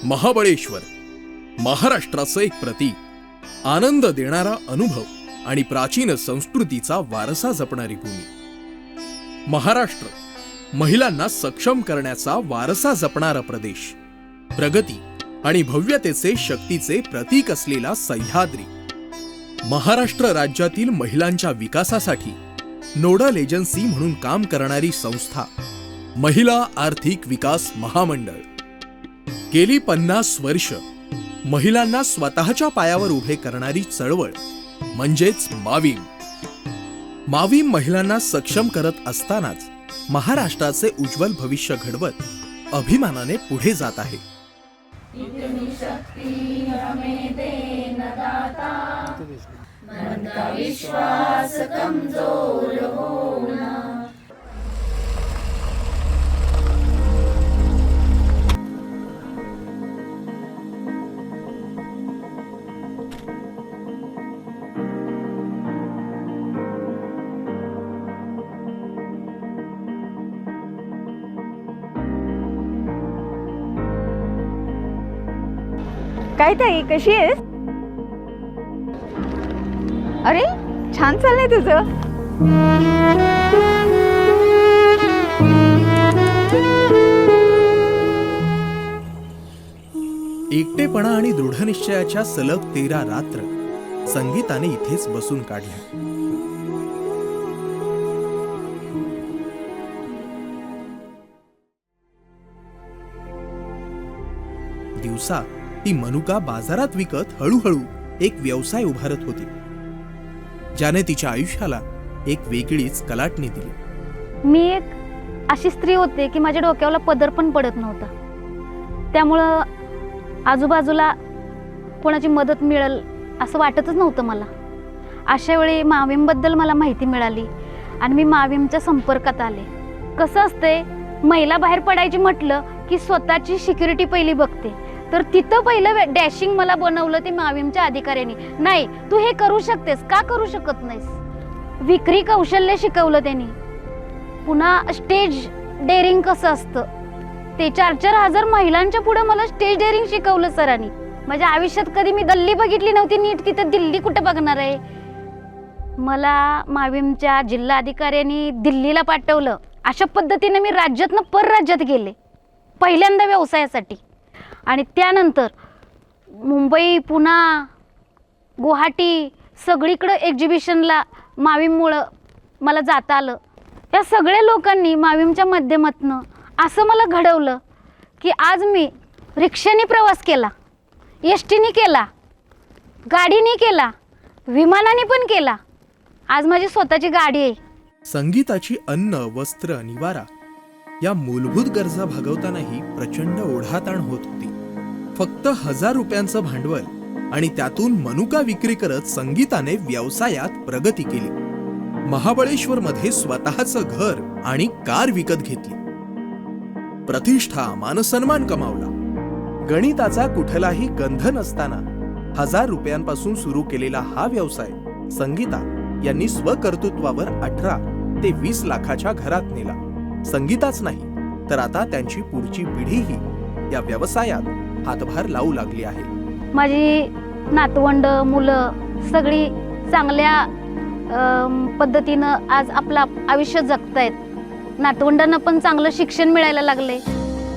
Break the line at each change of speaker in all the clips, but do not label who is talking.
महाबळेश्वर महाराष्ट्राचं एक प्रतीक, आनंद देणारा अनुभव आणि प्राचीन संस्कृतीचा वारसा जपणारी भूमी. महाराष्ट्र महिलांना सक्षम करण्याचा वारसा जपणारा प्रदेश, प्रगती आणि भव्यतेचे शक्तीचे प्रतीक असलेला सह्याद्री. महाराष्ट्र राज्यातील महिलांच्या विकासासाठी नोडल एजन्सी म्हणून काम करणारी संस्था महिला आर्थिक विकास महामंडळ. गेली 50 वर्ष महिलांना स्वतःच्या पायावर उभे करणारी चळवळ म्हणजेच माविम. माविम महिलांना सक्षम करत असतानाच महाराष्ट्राचे उज्ज्वल भविष्य घडवत अभिमानाने पुढे जात आहे.
इतनी शक्ति हमें दे न दाता, मन का विश्वास कमजोर होना.
काय ताई, कशी आहेस? अरे छान चाललंय तुझं.
एकटेपणा आणि दृढनिश्चयाच्या सलग 13 रात्र संगीताने इथेच बसून काढल्या. दिवसा ती मनुका बाजारात विकत हळूहळू एक व्यवसाय उभारत होती, ज्याने तिच्या आयुष्याला एक वेगळीच कलाटणी दिली.
मी एक अशी स्त्री होते की माझ्या डोक्याला पदर पण पडत नव्हता. त्यामुळं आजूबाजूला कोणाची मदत मिळेल असं वाटतच नव्हतं मला. अशा वेळी माविमबद्दल मला माहिती मिळाली आणि मी माविमच्या संपर्कात आले. कसं असते, महिला बाहेर पडायची म्हटलं की स्वतःची सिक्युरिटी पहिली बघते. तर तिथं पहिलं डॅशिंग मला बनवलं ते माविमच्या अधिकाऱ्यांनी. नाही, तू हे करू शकतेस, का करू शकत नाहीस? विक्री कौशल्य शिकवलं त्यांनी. पुन्हा स्टेज डेअरिंग कसं असतं ते 4-4 हजार महिलांच्या पुढे मला स्टेज डेअरिंग शिकवलं सरांनी. माझ्या आयुष्यात कधी मी दिल्ली बघितली नव्हती नीट, तिथं दिल्ली कुठं बघणार आहे. मला माविमच्या जिल्हा अधिकाऱ्यांनी दिल्लीला पाठवलं. अशा पद्धतीने मी राज्यातनं परराज्यात गेले पहिल्यांदा व्यवसायासाठी. आणि त्यानंतर मुंबई, पुणे, गुवाहाटी सगळीकडं एक्झिबिशनला माविममुळं मला जाता आलं. या सगळ्या लोकांनी माविमच्या माध्यमातून असं मला घडवलं की आज मी रिक्षाने प्रवास केला, एसटीने केला, गाडीने केला, विमानाने पण केला. आज माझी स्वतःची गाडी आहे.
संगीताची अन्न, वस्त्र, निवारा या मूलभूत गरजा भागवतानाही प्रचंड ओढाताण होत होती. फक्त 1000 रुपयांचं भांडवल आणि त्यातून मनुका विक्री करत संगीताने व्यवसायात प्रगती केली. महाबळेश्वर मध्ये स्वतःचं घर आणि कार विकत घेतली. प्रतिष्ठा, मानसन्मान कमावला. गणिताचा कुठलाही गंध नसताना 1000 रुपयांपासून सुरू केलेला हा व्यवसाय संगीता यांनी स्वकर्तृत्वावर 18 ते 20 लाखाच्या घरात नेला. संगीताच नाही तर आता त्यांची पुढची पिढीही या व्यवसायात हातभार लावू लागली आहे.
माझी नातवंड, मुलं सगळी चांगल्या पद्धतीनं आज आपलं आयुष्य जगतायत. नातवंडांना पण चांगलं शिक्षण मिळायला लागले.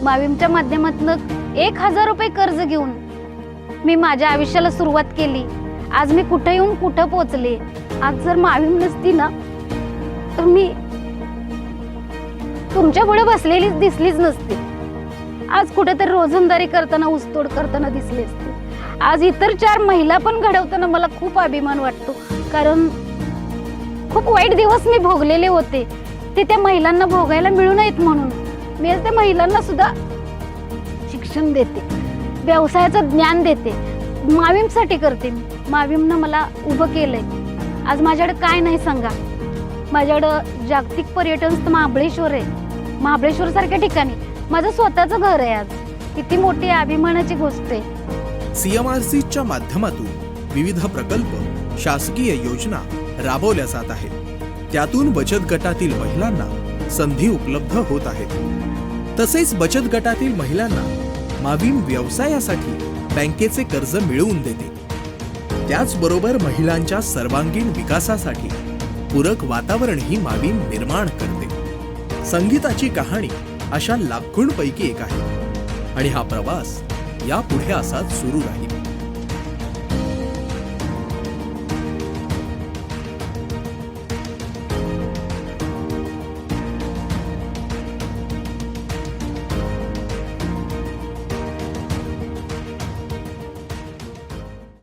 माविमच्या माध्यमातून 1000 रुपये कर्ज घेऊन मी माझ्या आयुष्याला सुरुवात केली. आज मी कुठं येऊन कुठं पोचले. आज जर माविम नसती ना तर मी तुमच्या पुढे बसलेलीच दिसलीच नसते. आज कुठेतरी रोजंदारी करताना, ऊसतोड करताना दिसले असते. आज इतर 4 महिला पण घडवताना मला खूप अभिमान वाटतो. कारण खूप वाईट दिवस मी भोगलेले होते, ते त्या महिलांना भोगायला मिळू नयेत म्हणून मी आज त्या महिलांना सुद्धा शिक्षण देते, व्यवसायाचं ज्ञान देते. माविमसाठी करते मी. माविमनं मला उभं केलंय. आज माझ्याकडे काय नाही सांगा. माझ्याकडं जागतिक पर्यटन स्थळ महाबळेश्वर आहे. महाबळेश्वर सारख्या ठिकाणी माझं स्वतःचं घर आहे. आज किती मोठी अभिमानाची गोष्ट आहे.
CMRCच्या माध्यमातून विविध प्रकल्प, शासकीय योजना राबवल्या जात आहेत. त्यातून बचत गटातील महिलांना संधी उपलब्ध होत आहेत. तसेच बचत गटातील महिलांना मावीम व्यवसायासाठी बँकेचे कर्ज मिळवून देते. त्याचबरोबर महिलांच्या सर्वांगीण विकासासाठी पूरक वातावरणही मावीम निर्माण करते. संगीताची कहाणी अशा लाखोंपैकी एक आहे आणि हा प्रवास यापुढे असाच सुरू राहील.